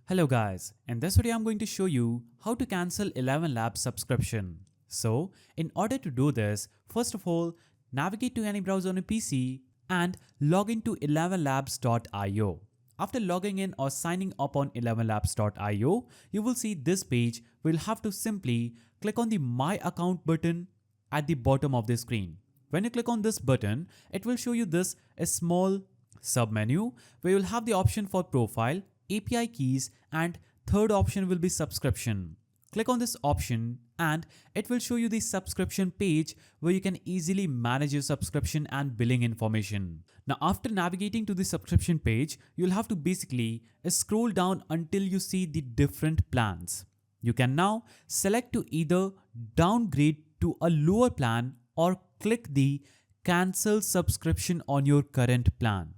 Hello guys, in this video I'm going to show you how to cancel ElevenLabs subscription. So in order to do this, first of all, navigate to any browser on your PC and log into ElevenLabs.io. After logging in or signing up on ElevenLabs.io, you will see this page where you'll have to simply click on the My Account button at the bottom of the screen. When you click on this button, it will show you this a small submenu where you'll have the option for profile, API keys, and third option will be subscription. Click on this option and it will show you the subscription page where you can easily manage your subscription and billing information. Now after navigating to the subscription page, you'll have to basically scroll down until you see the different plans. You can now select to either downgrade to a lower plan or click the cancel subscription on your current plan.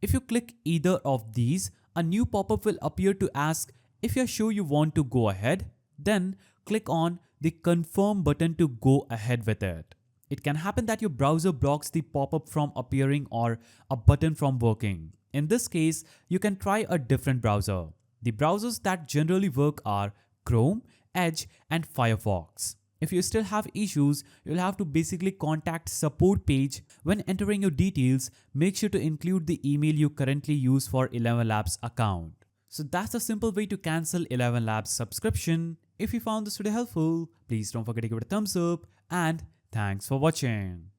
If you click either of these, a new pop-up will appear to ask if you're sure you want to go ahead. Then click on the confirm button to go ahead with it. It can happen that your browser blocks the pop-up from appearing or a button from working. In this case, you can try a different browser. The browsers that generally work are Chrome, Edge, and Firefox. If you still have issues, you'll have to basically contact support page. When entering your details, make sure to include the email you currently use for ElevenLabs account. So that's a simple way to cancel ElevenLabs subscription. If you found this video helpful, please don't forget to give it a thumbs up and thanks for watching.